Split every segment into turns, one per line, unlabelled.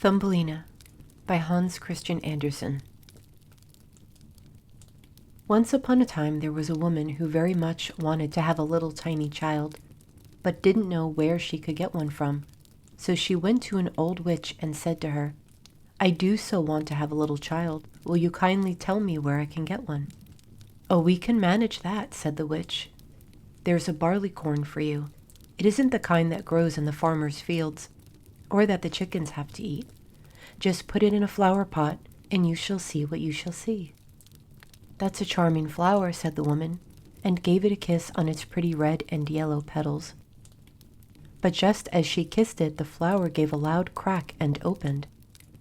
Thumbelina by Hans Christian Andersen. Once upon a time there was a woman who very much wanted to have a little tiny child, but didn't know where she could get one from. So she went to an old witch and said to her, "I do so want to have a little child. Will you kindly tell me where I can get one?" "Oh, we can manage that," said the witch. "There's a barley corn for you. It isn't the kind that grows in the farmer's fields, or that the chickens have to eat. Just put it in a flower pot, and you shall see what you shall see." "That's a charming flower," said the woman, and gave it a kiss on its pretty red and yellow petals. But just as she kissed it, the flower gave a loud crack and opened.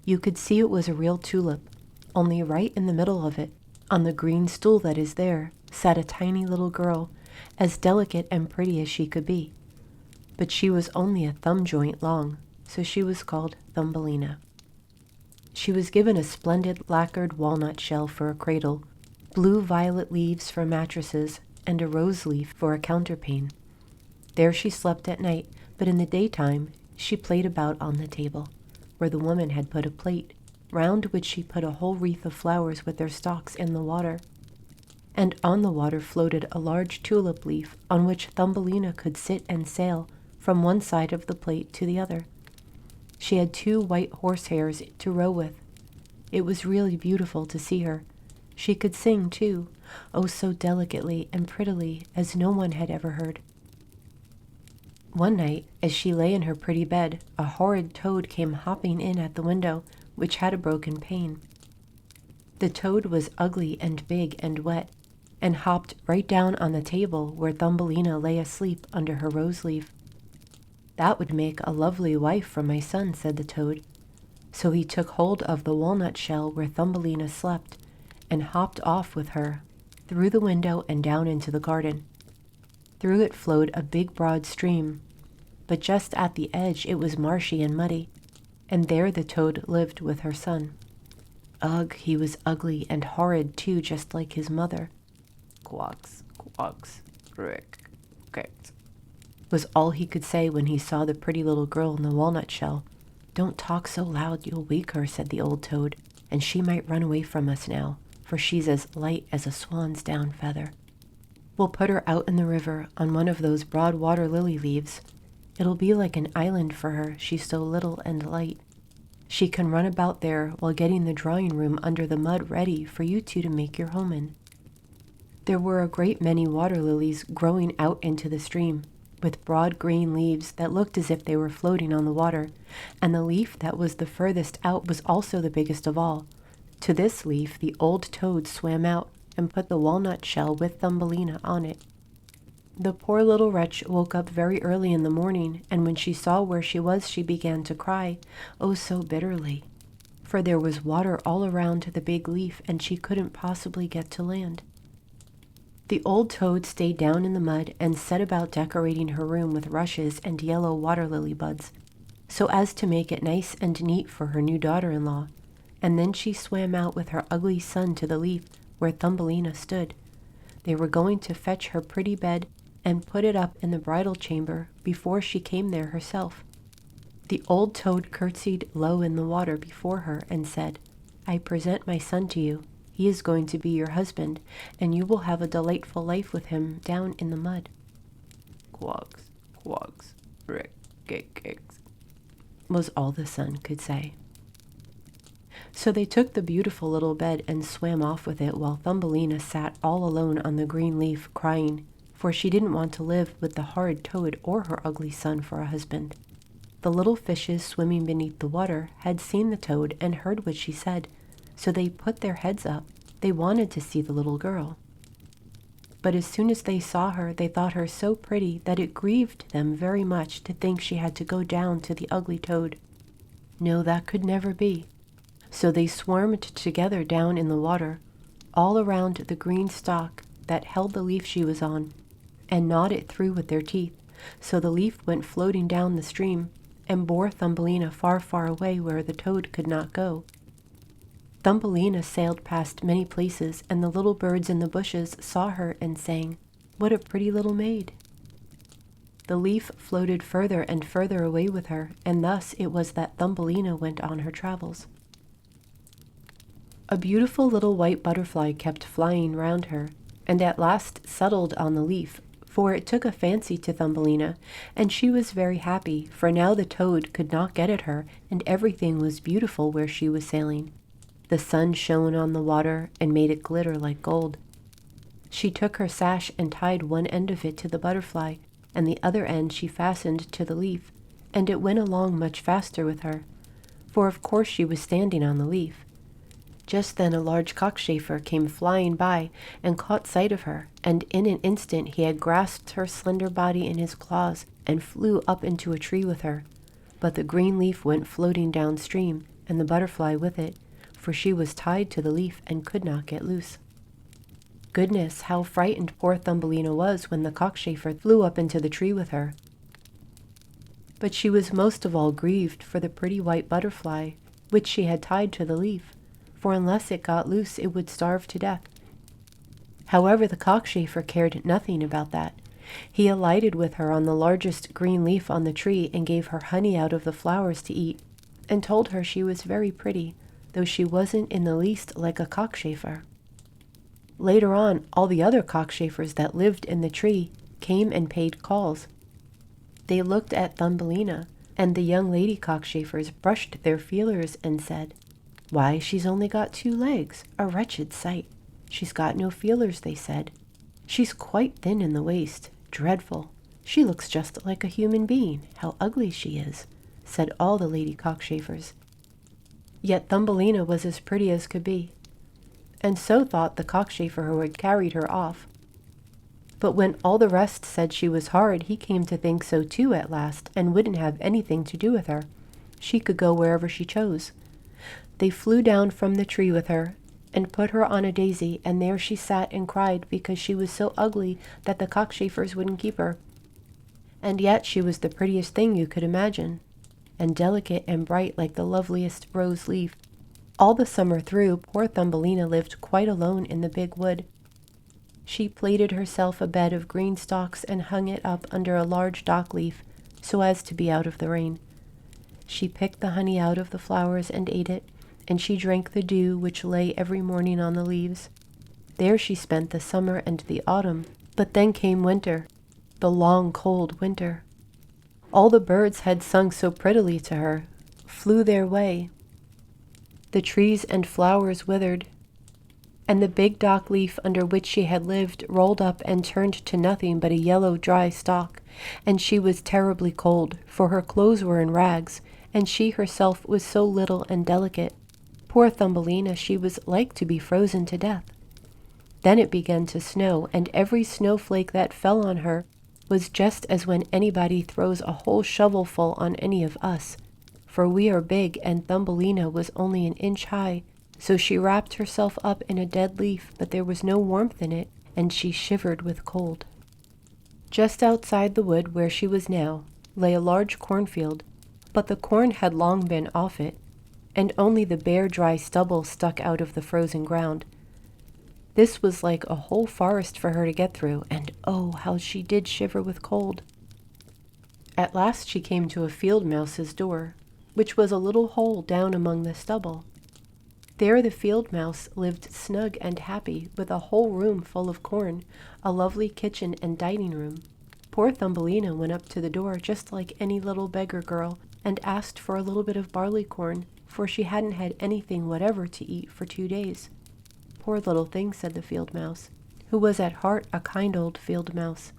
You could see it was a real tulip, only right in the middle of it, on the green stool that is there, sat a tiny little girl, as delicate and pretty as she could be. But she was only a thumb joint long, so she was called Thumbelina. She was given a splendid lacquered walnut shell for a cradle, blue-violet leaves for mattresses, and a rose leaf for a counterpane. There she slept at night, but in the daytime she played about on the table, where the woman had put a plate, round which she put a whole wreath of flowers with their stalks in the water. And on the water floated a large tulip leaf on which Thumbelina could sit and sail from one side of the plate to the other. She had 2 white horsehairs to row with. It was really beautiful to see her. She could sing, too, oh, so delicately and prettily as no one had ever heard. One night, as she lay in her pretty bed, a horrid toad came hopping in at the window, which had a broken pane. The toad was ugly and big and wet, and hopped right down on the table where Thumbelina lay asleep under her rose leaf. "That would make a lovely wife for my son," said the toad. So he took hold of the walnut shell where Thumbelina slept, and hopped off with her, through the window and down into the garden. Through it flowed a big broad stream, but just at the edge it was marshy and muddy, and there the toad lived with her son. Ugh, he was ugly and horrid too, just like his mother. "Quawks, quawks, crick, crick," was all he could say when he saw the pretty little girl in the walnut shell. "Don't talk so loud, you'll wake her," said the old toad, "and she might run away from us now, for she's as light as a swan's down feather. We'll put her out in the river on one of those broad water lily leaves. It'll be like an island for her, she's so little and light. She can run about there while getting the drawing room under the mud ready for you two to make your home in." There were a great many water lilies growing out into the stream, with broad green leaves that looked as if they were floating on the water, and the leaf that was the furthest out was also the biggest of all. To this leaf the old toad swam out and put the walnut shell with Thumbelina on it. The poor little wretch woke up very early in the morning, and when she saw where she was, she began to cry, oh, so bitterly, for there was water all around the big leaf, and she couldn't possibly get to land. The old toad stayed down in the mud and set about decorating her room with rushes and yellow water lily buds, so as to make it nice and neat for her new daughter-in-law, and then she swam out with her ugly son to the leaf where Thumbelina stood. They were going to fetch her pretty bed and put it up in the bridal chamber before she came there herself. The old toad curtsied low in the water before her and said, "I present my son to you. He is going to be your husband, and you will have a delightful life with him down in the mud." "Quawks, quawks, rick, cakes," was all the son could say. So they took the beautiful little bed and swam off with it, while Thumbelina sat all alone on the green leaf crying, for she didn't want to live with the horrid toad or her ugly son for a husband. The little fishes swimming beneath the water had seen the toad and heard what she said, so they put their heads up. They wanted to see the little girl. But as soon as they saw her, they thought her so pretty that it grieved them very much to think she had to go down to the ugly toad. No, that could never be. So they swarmed together down in the water, all around the green stalk that held the leaf she was on, and gnawed it through with their teeth, so the leaf went floating down the stream and bore Thumbelina far, far away where the toad could not go. Thumbelina sailed past many places, and the little birds in the bushes saw her and sang, "What a pretty little maid!" the leaf floated further and further away with her, and thus it was that Thumbelina went on her travels. A beautiful little white butterfly kept flying round her, and at last settled on the leaf, for it took a fancy to Thumbelina, and she was very happy, for now the toad could not get at her, and everything was beautiful where she was sailing. The sun shone on the water and made it glitter like gold. She took her sash and tied one end of it to the butterfly, and the other end she fastened to the leaf, and it went along much faster with her, for of course she was standing on the leaf. Just then a large cockchafer came flying by and caught sight of her, and in an instant he had grasped her slender body in his claws and flew up into a tree with her. But the green leaf went floating downstream, and the butterfly with it, for she was tied to the leaf and could not get loose. Goodness, how frightened poor Thumbelina was when the cockchafer flew up into the tree with her. But she was most of all grieved for the pretty white butterfly, which she had tied to the leaf, for unless it got loose it would starve to death. However, the cockchafer cared nothing about that. He alighted with her on the largest green leaf on the tree and gave her honey out of the flowers to eat, and told her she was very pretty, though she wasn't in the least like a cockchafer. Later on, all the other cockchafers that lived in the tree came and paid calls. They looked at Thumbelina, and the young lady cockchafers brushed their feelers and said, "Why, she's only got 2 legs, a wretched sight. She's got no feelers," they said. "She's quite thin in the waist, dreadful. She looks just like a human being, how ugly she is," said all the lady cockchafers. Yet Thumbelina was as pretty as could be, and so thought the cockchafer who had carried her off. But when all the rest said she was horrid, he came to think so too at last, and wouldn't have anything to do with her. She could go wherever she chose. They flew down from the tree with her, and put her on a daisy, and there she sat and cried because she was so ugly that the cockchafers wouldn't keep her. And yet she was the prettiest thing you could imagine, and delicate and bright like the loveliest rose leaf. All the summer through, poor Thumbelina lived quite alone in the big wood. She plaited herself a bed of green stalks and hung it up under a large dock leaf, so as to be out of the rain. She picked the honey out of the flowers and ate it, and she drank the dew which lay every morning on the leaves. There she spent the summer and the autumn, but then came winter, the long cold winter. All the birds had sung so prettily to her, flew their way. The trees and flowers withered, and the big dock leaf under which she had lived rolled up and turned to nothing but a yellow dry stalk, and she was terribly cold, for her clothes were in rags, and she herself was so little and delicate. Poor Thumbelina, she was like to be frozen to death. Then it began to snow, and every snowflake that fell on her was just as when anybody throws a whole shovelful on any of us, for we are big, and Thumbelina was only an inch high, so she wrapped herself up in a dead leaf, but there was no warmth in it, and she shivered with cold. Just outside the wood where she was now lay a large cornfield, but the corn had long been off it, and only the bare dry stubble stuck out of the frozen ground. This was like a whole forest for her to get through, and oh, how she did shiver with cold. At last she came to a field mouse's door, which was a little hole down among the stubble. There the field mouse lived snug and happy, with a whole room full of corn, a lovely kitchen and dining room. Poor Thumbelina went up to the door just like any little beggar girl, and asked for a little bit of barley corn, for she hadn't had anything whatever to eat for 2 days. "Poor little thing," said the field mouse, who was at heart a kind old field mouse.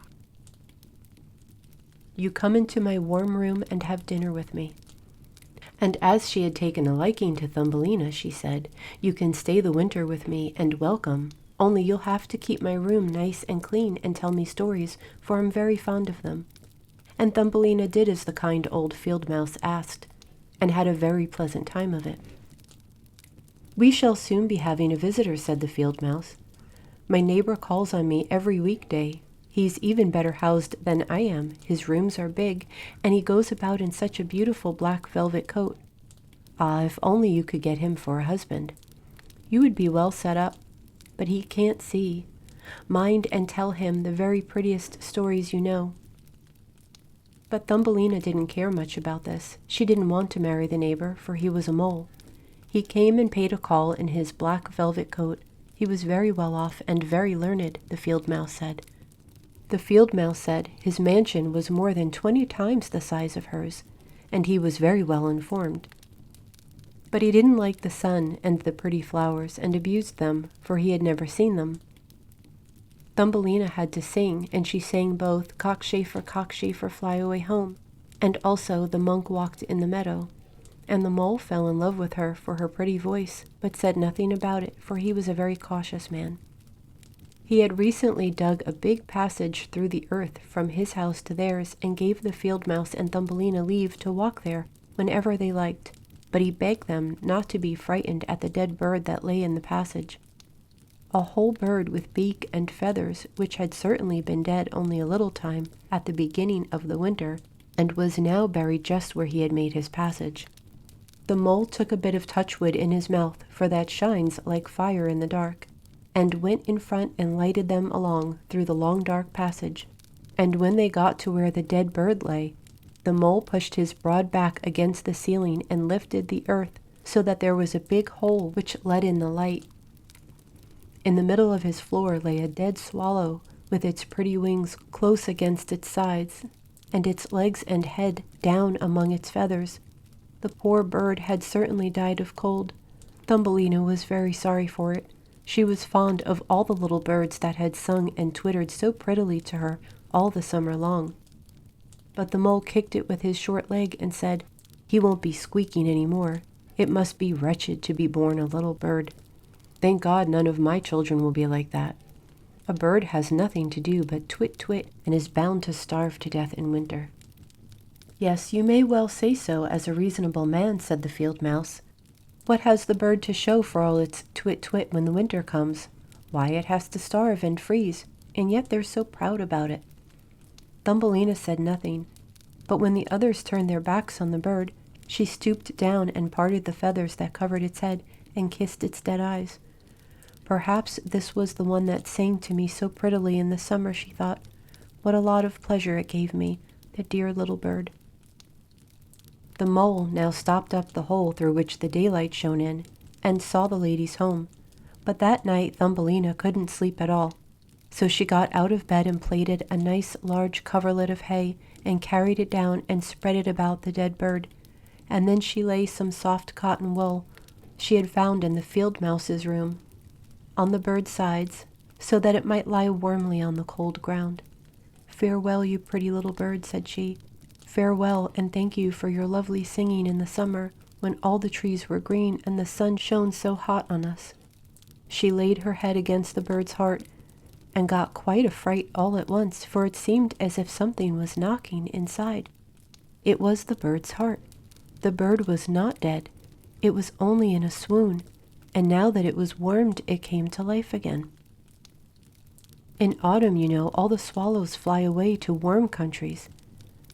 "You come into my warm room and have dinner with me." And as she had taken a liking to Thumbelina, she said, "You can stay the winter with me, and welcome, only you'll have to keep my room nice and clean and tell me stories, for I'm very fond of them." And Thumbelina did as the kind old field mouse asked, and had a very pleasant time of it. "We shall soon be having a visitor," said the field mouse. "My neighbor calls on me every weekday. He's even better housed than I am. His rooms are big, and he goes about in such a beautiful black velvet coat. Ah, if only you could get him for a husband. You would be well set up, but he can't see. Mind and tell him the very prettiest stories you know." But Thumbelina didn't care much about this. She didn't want to marry the neighbor, for he was a mole. He came and paid a call in his black velvet coat. He was very well off and very learned, the field mouse said. The field mouse said his mansion was more than 20 times the size of hers, and he was very well informed. But he didn't like the sun and the pretty flowers and abused them, for he had never seen them. Thumbelina had to sing, and she sang both cockchafer, fly away home, and also the monk walked in the meadow. And the mole fell in love with her for her pretty voice, but said nothing about it, for he was a very cautious man. He had recently dug a big passage through the earth from his house to theirs, and gave the field mouse and Thumbelina leave to walk there whenever they liked, but he begged them not to be frightened at the dead bird that lay in the passage. A whole bird with beak and feathers, which had certainly been dead only a little time at the beginning of the winter, and was now buried just where he had made his passage. The mole took a bit of touchwood in his mouth, for that shines like fire in the dark, and went in front and lighted them along through the long dark passage. And when they got to where the dead bird lay, the mole pushed his broad back against the ceiling and lifted the earth so that there was a big hole which let in the light. In the middle of his floor lay a dead swallow with its pretty wings close against its sides, and its legs and head down among its feathers. The poor bird had certainly died of cold. Thumbelina was very sorry for it. She was fond of all the little birds that had sung and twittered so prettily to her all the summer long. But the mole kicked it with his short leg and said, "He won't be squeaking any more. It must be wretched to be born a little bird. Thank God none of my children will be like that. A bird has nothing to do but twit-twit and is bound to starve to death in winter." "Yes, you may well say so as a reasonable man," said the field mouse. "What has the bird to show for all its twit-twit when the winter comes? Why, it has to starve and freeze, and yet they're so proud about it." Thumbelina said nothing, but when the others turned their backs on the bird, she stooped down and parted the feathers that covered its head and kissed its dead eyes. "Perhaps this was the one that sang to me so prettily in the summer," she thought. "What a lot of pleasure it gave me, the dear little bird." The mole now stopped up the hole through which the daylight shone in, and saw the lady's home. But that night Thumbelina couldn't sleep at all, so she got out of bed and plaited a nice large coverlet of hay and carried it down and spread it about the dead bird, and then she lay some soft cotton wool she had found in the field mouse's room on the bird's sides, so that it might lie warmly on the cold ground. "Farewell, you pretty little bird," said she. "Farewell, and thank you for your lovely singing in the summer, when all the trees were green and the sun shone so hot on us." She laid her head against the bird's heart and got quite a fright all at once, for it seemed as if something was knocking inside. It was the bird's heart. The bird was not dead. It was only in a swoon, and now that it was warmed, it came to life again. In autumn, you know, all the swallows fly away to warm countries.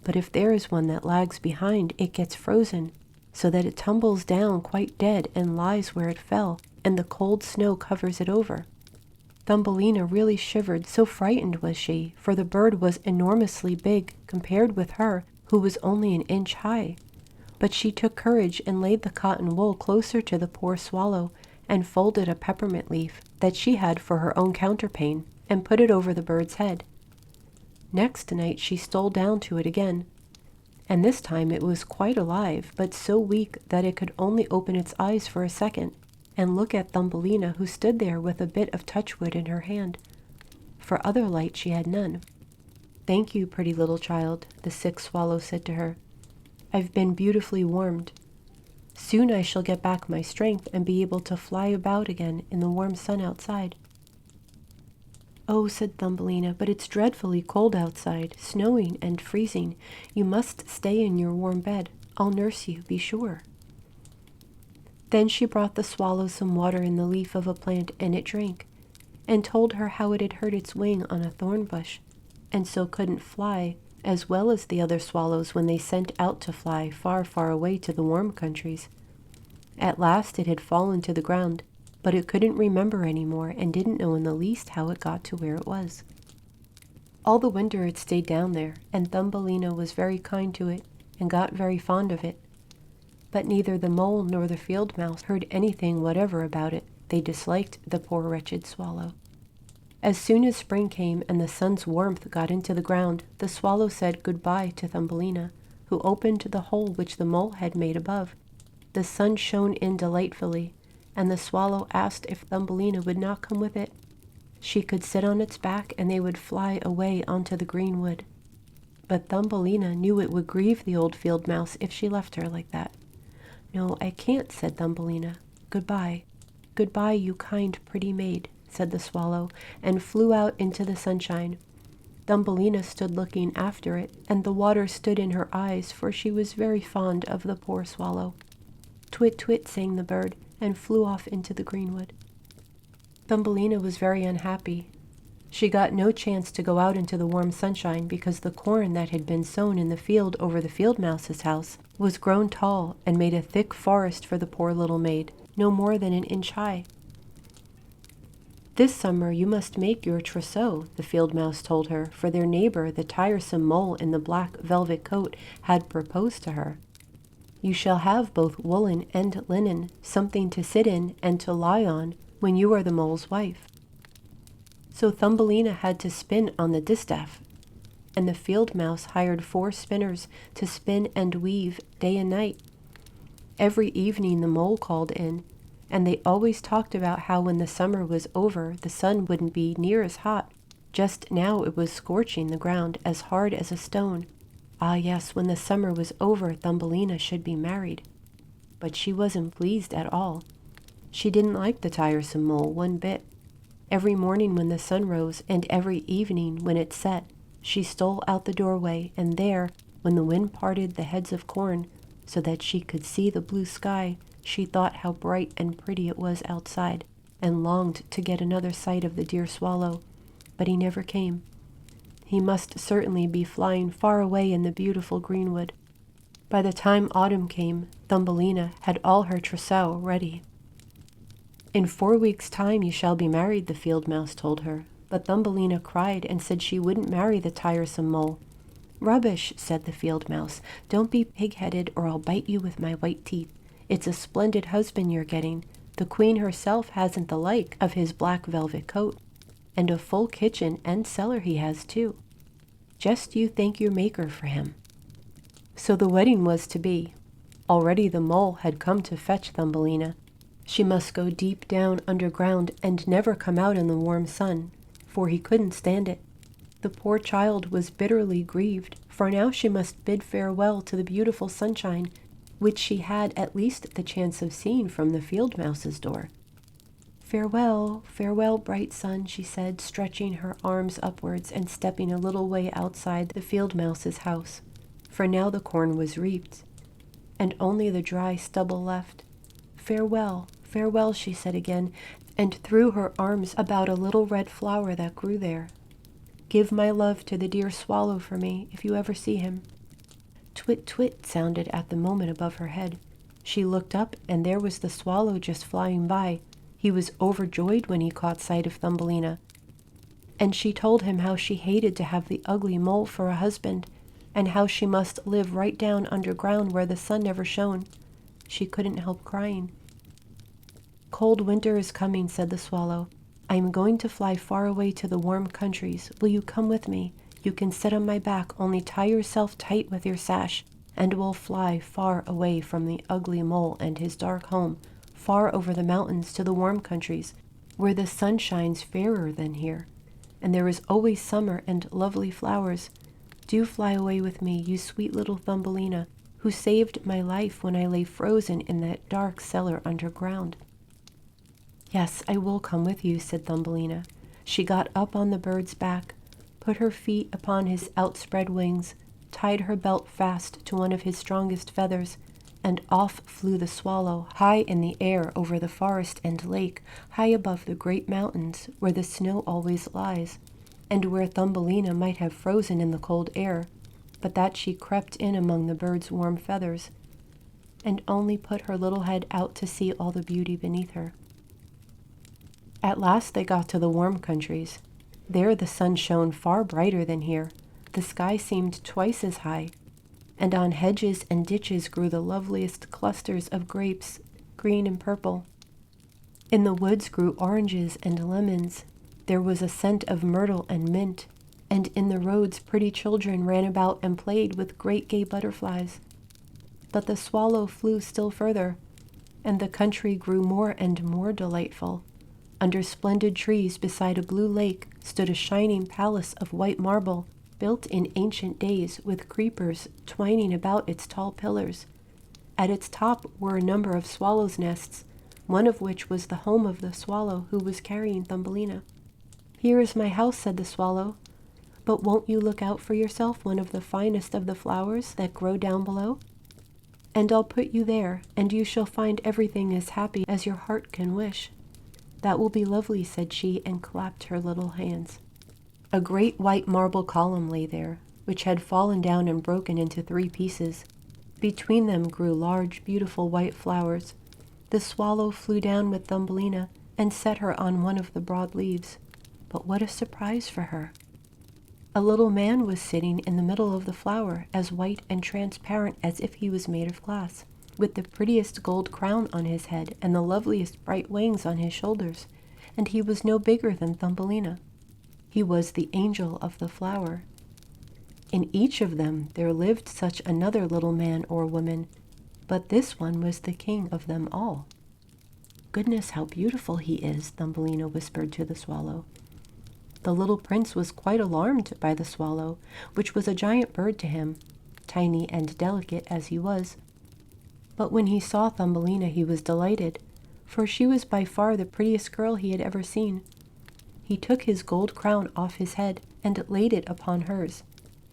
But if there is one that lags behind, it gets frozen, so that it tumbles down quite dead and lies where it fell, and the cold snow covers it over. Thumbelina really shivered, so frightened was she, for the bird was enormously big compared with her, who was only an inch high. But she took courage and laid the cotton wool closer to the poor swallow, and folded a peppermint leaf that she had for her own counterpane, and put it over the bird's head. Next night she stole down to it again, and this time it was quite alive, but so weak that it could only open its eyes for a second, and look at Thumbelina, who stood there with a bit of touchwood in her hand. For other light she had none. "Thank you, pretty little child," the sick swallow said to her. "I've been beautifully warmed. Soon I shall get back my strength and be able to fly about again in the warm sun outside." "Oh," said Thumbelina, "but it's dreadfully cold outside, snowing and freezing. You must stay in your warm bed. I'll nurse you, be sure." Then she brought the swallow some water in the leaf of a plant, and it drank, and told her how it had hurt its wing on a thorn bush, and so couldn't fly as well as the other swallows when they sent out to fly far, far away to the warm countries. At last it had fallen to the ground, but it couldn't remember any more and didn't know in the least how it got to where it was. All the winter it stayed down there, and Thumbelina was very kind to it and got very fond of it. But neither the mole nor the field mouse heard anything whatever about it. They disliked the poor wretched swallow. As soon as spring came and the sun's warmth got into the ground, the swallow said goodbye to Thumbelina, who opened the hole which the mole had made above. The sun shone in delightfully, and the swallow asked if Thumbelina would not come with it. She could sit on its back, and they would fly away onto the green wood. But Thumbelina knew it would grieve the old field mouse if she left her like that. "No, I can't," said Thumbelina. "Goodbye. Goodbye, you kind, pretty maid," said the swallow, and flew out into the sunshine. Thumbelina stood looking after it, and the water stood in her eyes, for she was very fond of the poor swallow. "Twit, twit," sang the bird, and flew off into the greenwood. Thumbelina was very unhappy. She got no chance to go out into the warm sunshine because the corn that had been sown in the field over the field mouse's house was grown tall and made a thick forest for the poor little maid, no more than an inch high. "This summer you must make your trousseau," the field mouse told her, for their neighbor, the tiresome mole in the black velvet coat, had proposed to her. "You shall have both woolen and linen, something to sit in and to lie on when you are the mole's wife." So Thumbelina had to spin on the distaff, and the field mouse hired 4 spinners to spin and weave day and night. Every evening the mole called in, and they always talked about how when the summer was over the sun wouldn't be near as hot. Just now it was scorching the ground as hard as a stone. Ah yes, when the summer was over Thumbelina should be married. But she wasn't pleased at all. She didn't like the tiresome mole one bit. Every morning when the sun rose, and every evening when it set, she stole out the doorway, and there, when the wind parted the heads of corn, so that she could see the blue sky, she thought how bright and pretty it was outside, and longed to get another sight of the dear swallow. But he never came. He must certainly be flying far away in the beautiful greenwood. By the time autumn came, Thumbelina had all her trousseau ready. "In 4 weeks' time you shall be married," the field mouse told her. But Thumbelina cried and said she wouldn't marry the tiresome mole. "Rubbish," said the field mouse. "Don't be pig-headed or I'll bite you with my white teeth. It's a splendid husband you're getting. The queen herself hasn't the like of his black velvet coat. And a full kitchen and cellar he has too. Just you thank your maker for him." So the wedding was to be. Already the mole had come to fetch Thumbelina. She must go deep down underground and never come out in the warm sun, for he couldn't stand it. The poor child was bitterly grieved, for now she must bid farewell to the beautiful sunshine, which she had at least the chance of seeing from the field mouse's door. "Farewell, farewell, bright sun," she said, stretching her arms upwards and stepping a little way outside the field mouse's house, for now the corn was reaped, and only the dry stubble left. "Farewell, farewell," she said again, and threw her arms about a little red flower that grew there. "Give my love to the dear swallow for me, if you ever see him." Twit, twit sounded at the moment above her head. She looked up, and there was the swallow just flying by. He was overjoyed when he caught sight of Thumbelina, and she told him how she hated to have the ugly mole for a husband, and how she must live right down underground where the sun never shone. She couldn't help crying. "Cold winter is coming," said the swallow. "I am going to fly far away to the warm countries. Will you come with me? You can sit on my back, only tie yourself tight with your sash, and we'll fly far away from the ugly mole and his dark home, far over the mountains to the warm countries, where the sun shines fairer than here, and there is always summer and lovely flowers. Do fly away with me, you sweet little Thumbelina, who saved my life when I lay frozen in that dark cellar underground." "Yes, I will come with you," said Thumbelina. She got up on the bird's back, put her feet upon his outspread wings, tied her belt fast to one of his strongest feathers, and off flew the swallow high in the air over the forest and lake, high above the great mountains where the snow always lies, and where Thumbelina might have frozen in the cold air, but that she crept in among the bird's warm feathers, and only put her little head out to see all the beauty beneath her. At last they got to the warm countries. There the sun shone far brighter than here. The sky seemed twice as high, and on hedges and ditches grew the loveliest clusters of grapes, green and purple. In the woods grew oranges and lemons. There was a scent of myrtle and mint, and in the roads pretty children ran about and played with great gay butterflies. But the swallow flew still further, and the country grew more and more delightful. Under splendid trees beside a blue lake stood a shining palace of white marble, built in ancient days with creepers twining about its tall pillars. At its top were a number of swallows' nests, one of which was the home of the swallow who was carrying Thumbelina. "Here is my house," said the swallow, "but won't you look out for yourself one of the finest of the flowers that grow down below? And I'll put you there, and you shall find everything as happy as your heart can wish." "That will be lovely," said she, and clapped her little hands. A great white marble column lay there, which had fallen down and broken into 3 pieces. Between them grew large, beautiful white flowers. The swallow flew down with Thumbelina and set her on one of the broad leaves. But what a surprise for her! A little man was sitting in the middle of the flower, as white and transparent as if he was made of glass, with the prettiest gold crown on his head and the loveliest bright wings on his shoulders, and he was no bigger than Thumbelina. He was the angel of the flower. In each of them there lived such another little man or woman, but this one was the king of them all. "Goodness, how beautiful he is," Thumbelina whispered to the swallow. The little prince was quite alarmed by the swallow, which was a giant bird to him, tiny and delicate as he was. But when he saw Thumbelina he was delighted, for she was by far the prettiest girl he had ever seen. He took his gold crown off his head and laid it upon hers,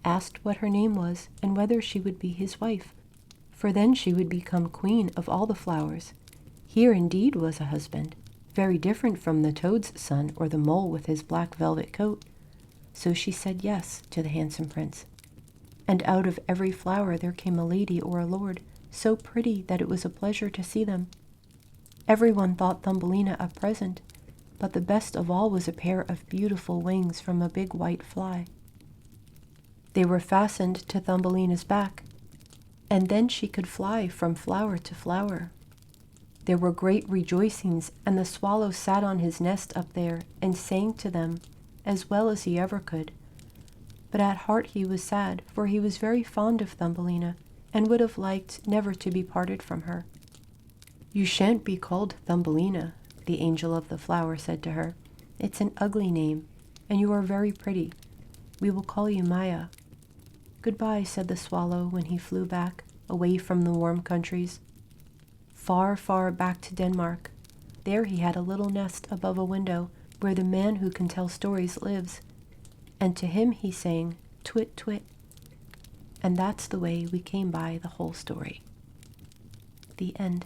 asked what her name was and whether she would be his wife, for then she would become queen of all the flowers. Here indeed was a husband, very different from the toad's son or the mole with his black velvet coat. So she said yes to the handsome prince. And out of every flower there came a lady or a lord, so pretty that it was a pleasure to see them. Everyone thought Thumbelina a present, but the best of all was a pair of beautiful wings from a big white fly. They were fastened to Thumbelina's back, and then she could fly from flower to flower. There were great rejoicings, and the swallow sat on his nest up there and sang to them as well as he ever could. But at heart he was sad, for he was very fond of Thumbelina and would have liked never to be parted from her. "You shan't be called Thumbelina," the angel of the flower said to her. "It's an ugly name, and you are very pretty. We will call you Maya." "Goodbye," said the swallow when he flew back, away from the warm countries. Far, far back to Denmark. There he had a little nest above a window where the man who can tell stories lives. And to him he sang, "Twit, twit." And that's the way we came by the whole story. The end.